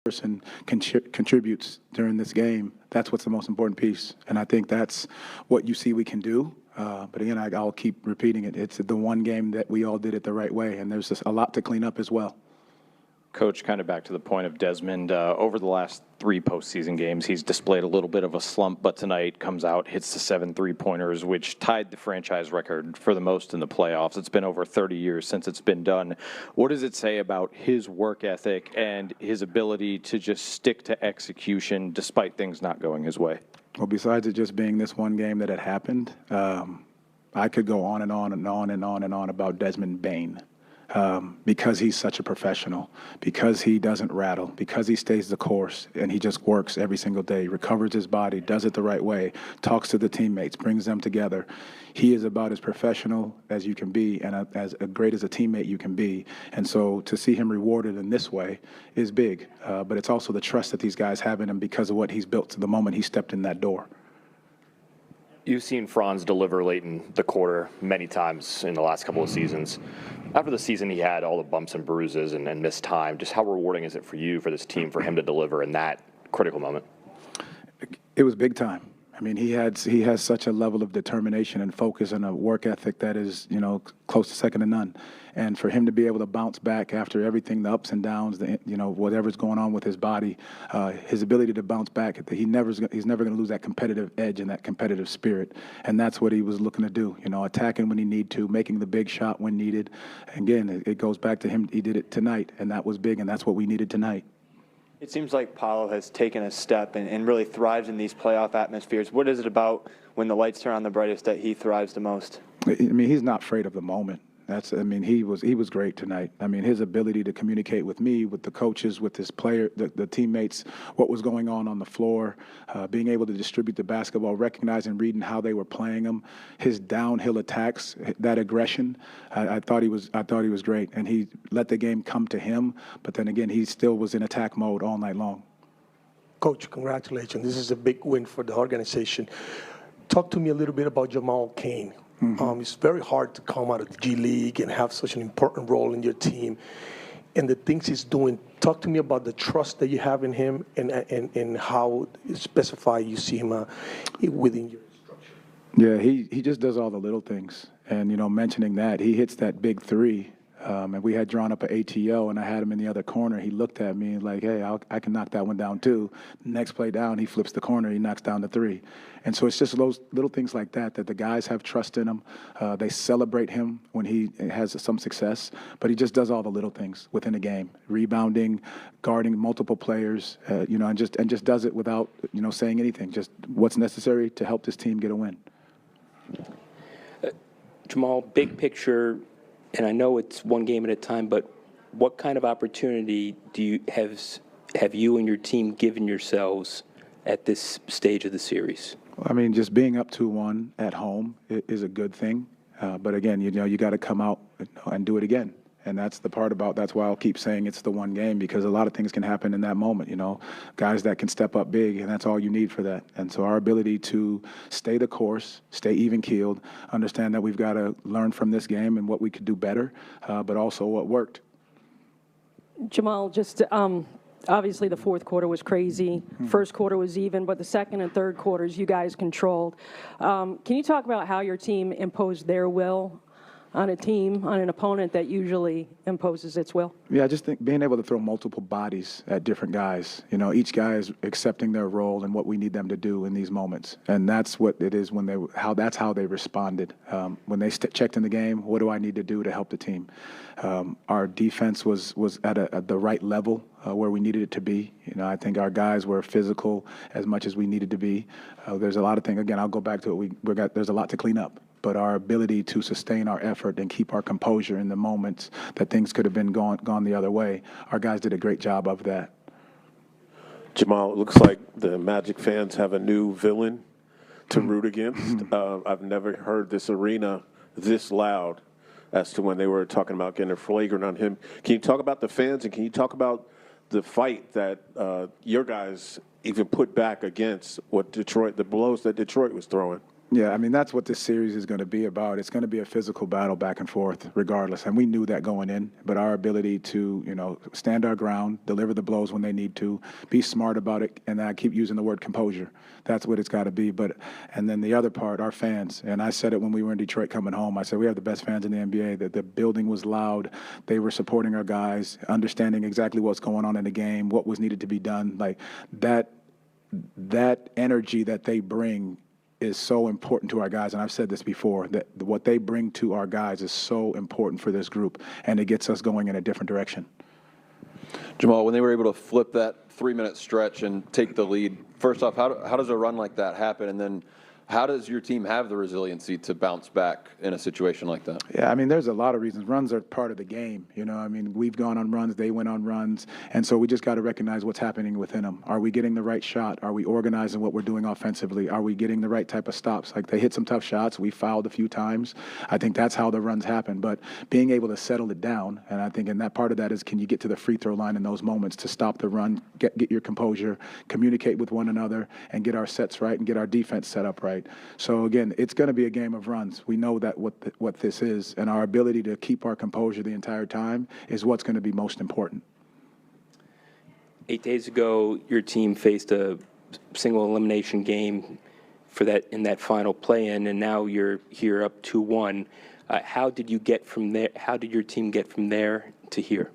person contributes during this game, that's what's the most important piece. And I think that's what you see we can do. But again, I'll keep repeating it. It's the one game that we all did it the right way, and there's just a lot to clean up as well. Coach, kind of back to the point of Desmond, over the last 3 postseason games, he's displayed a little bit of a slump, but tonight comes out, hits the 7 3-pointers, which tied the franchise record for the most in the playoffs. It's been over 30 years since it's been done. What does it say about his work ethic and his ability to just stick to execution despite things not going his way? Well, besides it just being this one game that had happened, I could go on and on and on and on and on about Desmond Bane. Because he's such a professional, because he doesn't rattle, because he stays the course, and he just works every single day, recovers his body, does it the right way, talks to the teammates, brings them together. He is about as professional as you can be and as great as a teammate you can be. And so to see him rewarded in this way is big. But it's also the trust that these guys have in him because of what he's built to the moment he stepped in that door. You've seen Franz deliver late in the quarter many times in the last couple of seasons. After the season, he had all the bumps and bruises and missed time. Just how rewarding is it for you, for this team, for him to deliver in that critical moment? It was big time. I mean, he has such a level of determination and focus and a work ethic that is, close to second to none. And for him to be able to bounce back after everything, the ups and downs, whatever's going on with his body, his ability to bounce back, he's never going to lose that competitive edge and that competitive spirit. And that's what he was looking to do, attacking when he need to, making the big shot when needed. Again, it goes back to him. He did it tonight, and that was big, and that's what we needed tonight. It seems like Paolo has taken a step and really thrives in these playoff atmospheres. What is it about when the lights turn on the brightest that he thrives the most? I mean, he's not afraid of the moment. He was great tonight. I mean, his ability to communicate with me, with the coaches, with his player, the teammates, what was going on the floor, being able to distribute the basketball, recognizing, reading how they were playing him, his downhill attacks, that aggression. I thought he was great, and he let the game come to him. But then again, he still was in attack mode all night long. Coach, congratulations. This is a big win for the organization. Talk to me a little bit about Jamal Cain. Mm-hmm. It's very hard to come out of the G League and have such an important role in your team. And the things he's doing, talk to me about the trust that you have in him and how specified you see him within your structure. Yeah, he just does all the little things. And, mentioning that, he hits that big three. And we had drawn up an ATO, and I had him in the other corner. He looked at me like, hey, I can knock that one down too. Next play down, he flips the corner. He knocks down the three. And so it's just those little things like that the guys have trust in him. They celebrate him when he has some success. But he just does all the little things within a game, rebounding, guarding multiple players, and just does it without, saying anything, just what's necessary to help this team get a win. Jamal, big picture, and I know it's one game at a time, but what kind of opportunity do you have you and your team given yourselves at this stage of the series? I mean, just being up 2-1 at home is a good thing. But again, you got to come out and do it again. And that's why I'll keep saying it's the one game, because a lot of things can happen in that moment, guys that can step up big, and that's all you need for that. And so our ability to stay the course, stay even-keeled, understand that we've got to learn from this game and what we could do better, but also what worked. Jamal, just obviously the fourth quarter was crazy. First quarter was even, but the second and third quarters you guys controlled. Can you talk about how your team imposed their will on an opponent that usually imposes its will? Yeah, I just think being able to throw multiple bodies at different guys, each guy is accepting their role and what we need them to do in these moments. And that's what it is that's how they responded. When they checked in the game, what do I need to do to help the team? Our defense was at the right level where we needed it to be. I think our guys were physical as much as we needed to be. There's a lot of things. Again, I'll go back to it. There's a lot to clean up. But our ability to sustain our effort and keep our composure in the moments that things could have been gone the other way, our guys did a great job of that. Jamal, it looks like the Magic fans have a new villain to root against. I've never heard this arena this loud as to when they were talking about getting a flagrant on him. Can you talk about the fans, and can you talk about the fight that your guys even put back against the blows that Detroit was throwing? Yeah, I mean, that's what this series is going to be about. It's going to be a physical battle back and forth, regardless. And we knew that going in, but our ability to, stand our ground, deliver the blows when they need to, be smart about it, and I keep using the word composure. That's what it's got to be. And then the other part, our fans. And I said it when we were in Detroit coming home. I said, we have the best fans in the NBA. That the building was loud. They were supporting our guys, understanding exactly what's going on in the game, what was needed to be done. Like that energy that they bring is so important to our guys, and I've said this before, that what they bring to our guys is so important for this group, and it gets us going in a different direction. Jamal, when they were able to flip that 3-minute stretch and take the lead, first off, how does a run like that happen, and then how does your team have the resiliency to bounce back in a situation like that? Yeah, I mean, there's a lot of reasons. Runs are part of the game. I mean, we've gone on runs, they went on runs, and so we just got to recognize what's happening within them. Are we getting the right shot? Are we organizing what we're doing offensively? Are we getting the right type of stops? Like, they hit some tough shots. We fouled a few times. I think that's how the runs happen. But being able to settle it down, and I think in that part of that is, can you get to the free throw line in those moments to stop the run, get your composure, communicate with one another, and get our sets right and get our defense set up right. So again, it's going to be a game of runs. We know that what this is, and our ability to keep our composure the entire time is what's going to be most important. 8 days ago, your team faced a single elimination game in that final play-in, and now you're here up 2-1. How did you get from there? How did your team get from there to here?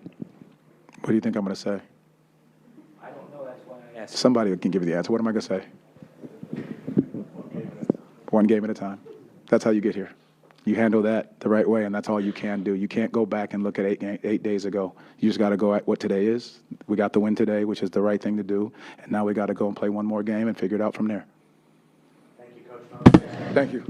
What do you think I'm going to say? I don't know. That's why I asked. Somebody can give you the answer. What am I going to say? One game at a time. That's how you get here. You handle that the right way, and that's all you can do. You can't go back and look at 8 days ago. You just got to go at what today is. We got the win today, which is the right thing to do, and now we got to go and play one more game and figure it out from there. Thank you, Coach. Thank you.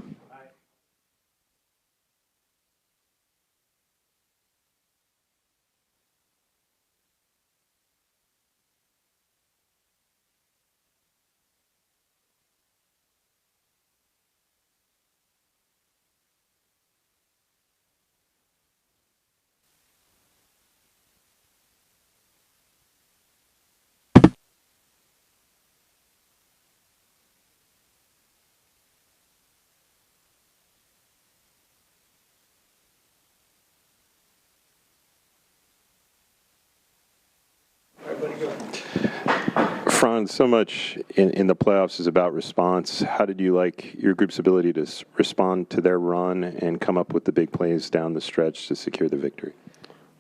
Franz, so much in the playoffs is about response. How did you like your group's ability to respond to their run and come up with the big plays down the stretch to secure the victory?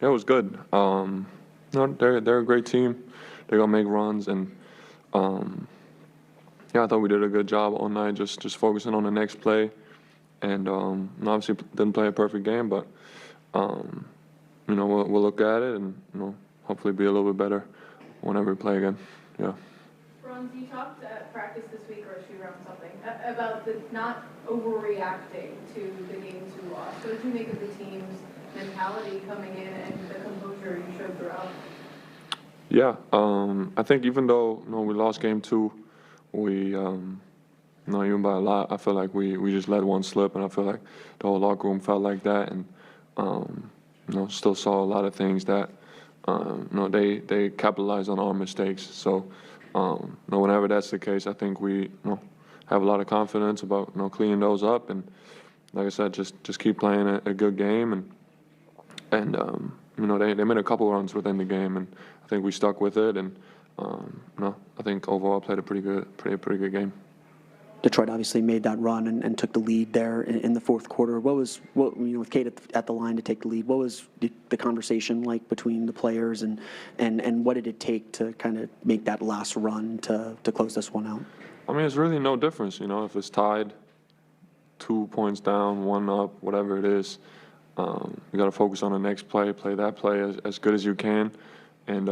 Yeah, it was good. They're a great team. They're gonna make runs, and I thought we did a good job all night, just focusing on the next play, and obviously didn't play a perfect game, but we'll look at it and hopefully be a little bit better whenever we play again. Yeah. Franz, you talked at practice this week or shoot around something about the not overreacting to the games you lost. What did you make of the team's mentality coming in and the composure you showed throughout? Yeah, I think even though we lost game 2, we even by a lot, I feel like we just let one slip, and I feel like the whole locker room felt like that, and still saw a lot of things that they capitalized on our mistakes. So whenever that's the case, I think we have a lot of confidence about cleaning those up, and like I said, just keep playing a good game, and they made a couple runs within the game, and I think we stuck with it, and I think overall played a pretty good game. Detroit obviously made that run and took the lead there in the fourth quarter. With Kate at the line to take the lead, what was the conversation like between the players, and what did it take to kind of make that last run to close this one out? I mean, it's really no difference, if it's tied, 2 points down, 1 up, whatever it is. You got to focus on the next play that play as good as you can, and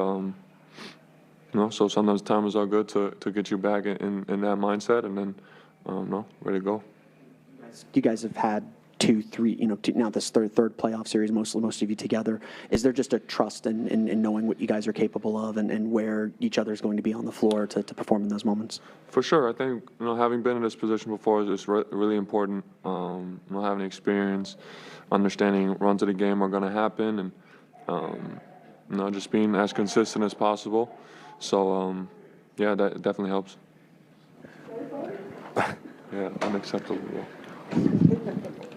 so sometimes times are good to get you back in that mindset, and then ready to go. You guys have had 2, 3, now this third playoff series, most of you together. Is there just a trust in knowing what you guys are capable of and where each other is going to be on the floor to perform in those moments? For sure. I think, having been in this position before is really important. Having experience, understanding runs of the game are going to happen, and just being as consistent as possible. So, that definitely helps. yeah, unacceptable.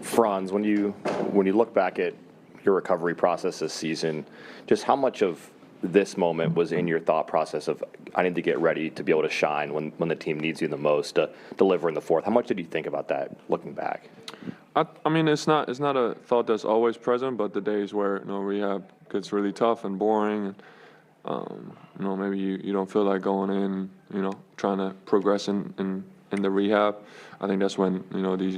Franz, when you look back at your recovery process this season, just how much of this moment was in your thought process of I need to get ready to be able to shine when the team needs you the most to deliver in the fourth? How much did you think about that looking back? I mean, it's not a thought that's always present, but the days where rehab gets really tough and boring, and maybe you don't feel like going in, trying to progress in the rehab. I think that's when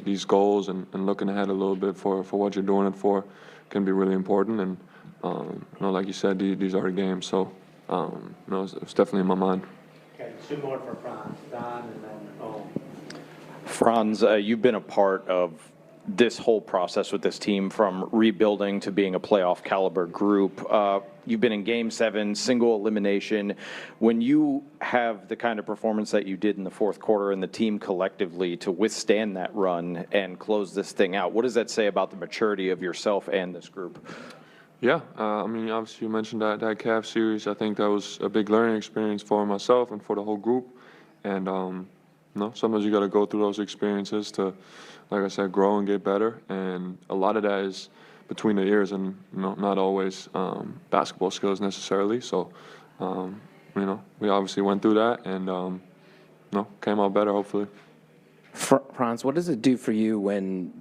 these goals and looking ahead a little bit for what you're doing it for can be really important. And like you said, these are the games, so it's definitely in my mind. Okay, two more for Franz, Don, and then Franz, you've been a part of this whole process with this team, from rebuilding to being a playoff caliber group. You've been in Game 7, single elimination. When you have the kind of performance that you did in the fourth quarter and the team collectively to withstand that run and close this thing out, what does that say about the maturity of yourself and this group? Yeah, I mean, obviously you mentioned that Cavs series. I think that was a big learning experience for myself and for the whole group. And sometimes you got to go through those experiences to, like I said, grow and get better. And a lot of that is between the ears and, not always basketball skills necessarily. So, we obviously went through that and, came out better, hopefully. Franz, what does it do for you when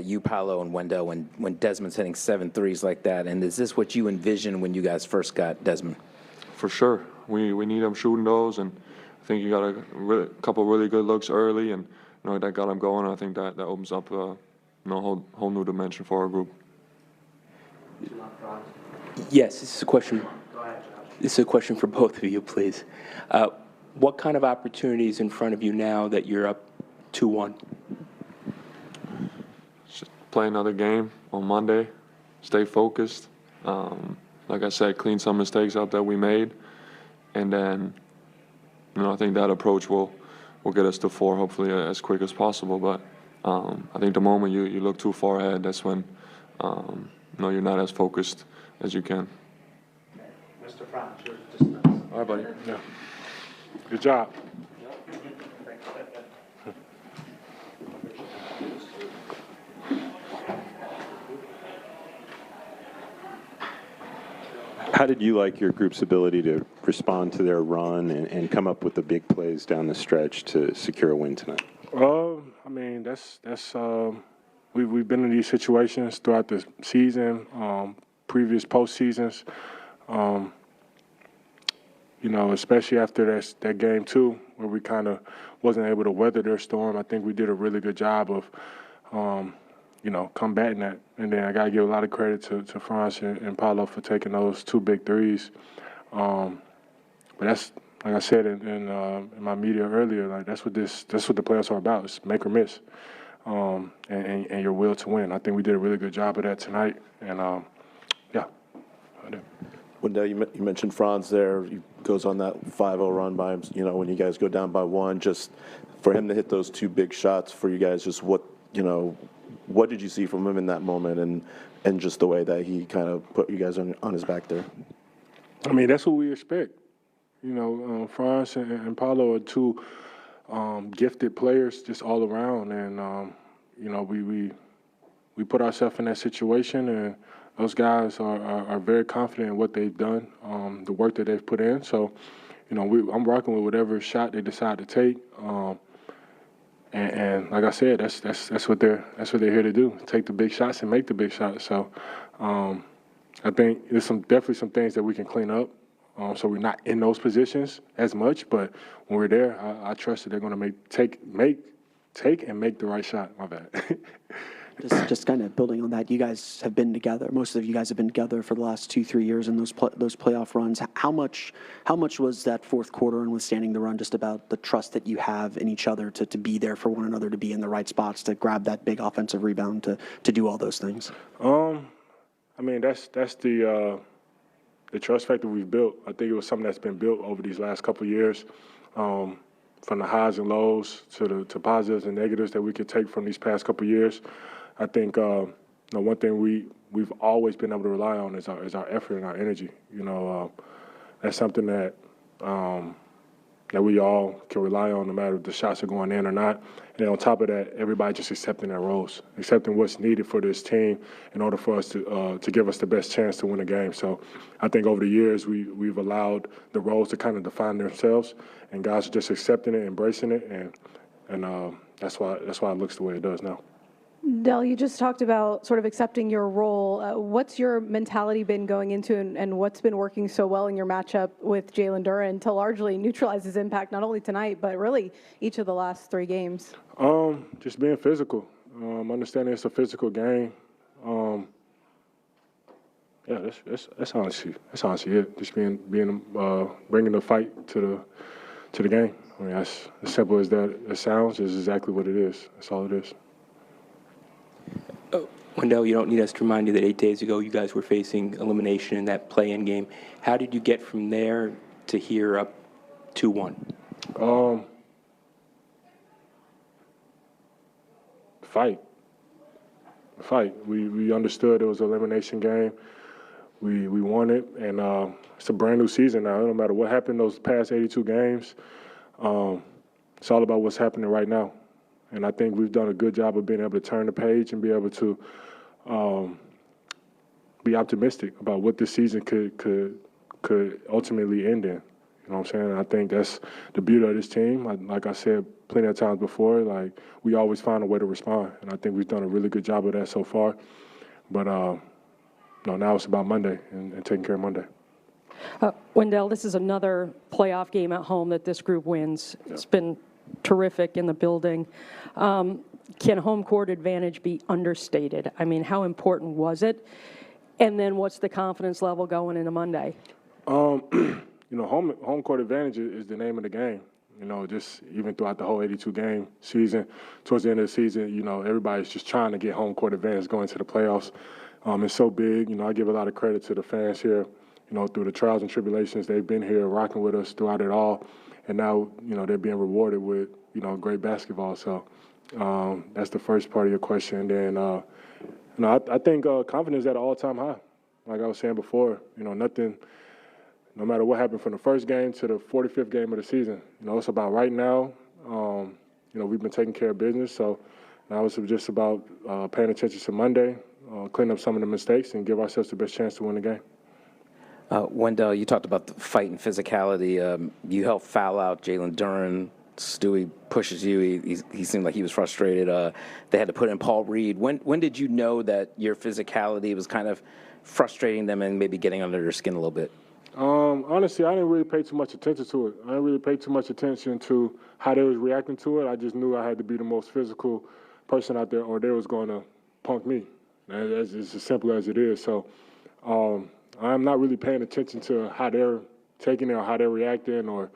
you, Paolo, and Wendell, when Desmond's hitting 7 threes like that? And is this what you envisioned when you guys first got Desmond? For sure. We need him shooting those, and I think you got a couple really good looks early, and that got him going. I think that opens up a whole new dimension for our group. Yes, this is a question. This is a question for both of you, please. What kind of opportunities in front of you now that you're up 2-1? Just play another game on Monday. Stay focused. Like I said, clean some mistakes up that we made, and then I think that approach will get us to 4 hopefully as quick as possible. But I think the moment you look too far ahead, that's when you're not as focused as you can. Mr. Franz, you're dismissed. All right, buddy. Yeah. Good job. How did you like your group's ability to respond to their run and come up with the big plays down the stretch to secure a win tonight? I mean, that's we've been in these situations throughout the season, previous postseasons. Especially after that game 2, where we kind of wasn't able to weather their storm. I think we did a really good job of combating that. And then I got to give a lot of credit to Franz and Paolo for taking those 2 big threes. But that's, like I said in my media earlier, like that's what the playoffs are about. It's make or miss, and your will to win. I think we did a really good job of that tonight. And yeah, I did. Wendell, you mentioned Franz there. He goes on that 5-0 run by him. When you guys go down by 1, just for him to hit those 2 big shots for you guys, just what did you see from him in that moment, and just the way that he kind of put you guys on his back there? I mean, that's what we expect. Franz and Paolo are 2 gifted players just all around, and we put ourselves in that situation, and those guys are very confident in what they've done, the work that they've put in. So, I'm rocking with whatever shot they decide to take. And like I said, that's what they're here to do: take the big shots and make the big shots. So, I think there's definitely some things that we can clean up, so we're not in those positions as much. But when we're there, I trust that they're going to take and make the right shot. My bad. Just kind of building on that, you guys have been together. Most of you guys have been together for the last 2-3 years in those playoff runs. How much was that fourth quarter and withstanding the run just about the trust that you have in each other to be there for one another, to be in the right spots, to grab that big offensive rebound, to do all those things? I mean, that's the trust factor we've built. I think it was something that's been built over these last couple of years, from the highs and lows to positives and negatives that we could take from these past couple of years. I think one thing we've always been able to rely on is our effort and our energy. That's something that that we all can rely on no matter if the shots are going in or not. And then on top of that, everybody just accepting their roles, accepting what's needed for this team in order for us to give us the best chance to win a game. So I think over the years we've allowed the roles to kind of define themselves, and guys are just accepting it, embracing it, and that's why it looks the way it does now. Del, you just talked about sort of accepting your role. What's your mentality been going into, and what's been working so well in your matchup with Jalen Duren to largely neutralize his impact, not only tonight, but really each of the last 3 games? Just being physical. Understanding it's a physical game. Yeah, that's honestly it. Just bringing the fight to the game. I mean, that's as simple as that. It sounds is exactly what it is. That's all it is. Wendell, you don't need us to remind you that 8 days ago you guys were facing elimination in that play-in game. How did you get from there to here up 2-1? Fight. We understood it was an elimination game. We won it, and it's a brand new season now. No matter what happened those past 82 games, it's all about what's happening right now. And I think we've done a good job of being able to turn the page and be able to be optimistic about what this season could ultimately end in. You know what I'm saying? And I think that's the beauty of this team. Like I said plenty of times before, like we always find a way to respond, and I think we've done a really good job of that so far. But now it's about Monday and taking care of Monday. Wendell, this is another playoff game at home that this group wins. It's been terrific in the building. Can home court advantage be understated? I mean, how important was it? And then what's the confidence level going into Monday? Home court advantage is the name of the game. Just even throughout the whole 82-game season, towards the end of the season, everybody's just trying to get home court advantage going to the playoffs. It's so big. I give a lot of credit to the fans here. Through the trials and tribulations, they've been here rocking with us throughout it all. And now, they're being rewarded with, great basketball. So that's the first part of your question. And then, I think confidence is at an all-time high. Like I was saying before, nothing, no matter what happened from the first game to the 45th game of the season, it's about right now. We've been taking care of business. So now it's just about paying attention to Monday, clean up some of the mistakes, and give ourselves the best chance to win the game. Wendell, you talked about the fight and physicality. You helped foul out Jalen Duren. Stewie pushes you. He seemed like he was frustrated. They had to put in Paul Reed. When did you know that your physicality was kind of frustrating them and maybe getting under their skin a little bit? Honestly, I didn't really pay too much attention to it. I didn't really pay too much attention to how they was reacting to it. I just knew I had to be the most physical person out there, or they was going to punk me. It's as simple as it is. So I'm not really paying attention to how they're taking it or how they're reacting or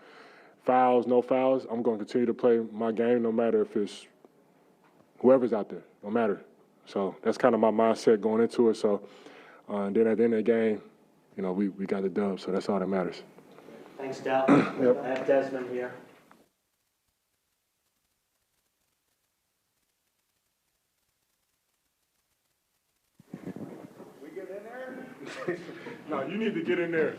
fouls, no fouls. I'm going to continue to play my game no matter if it's whoever's out there, no matter. So that's kind of my mindset going into it. So and then at the end of the game, we got the dub, so that's all that matters. Thanks, Del. Yep. I have Desmond here. No, you need to get in there.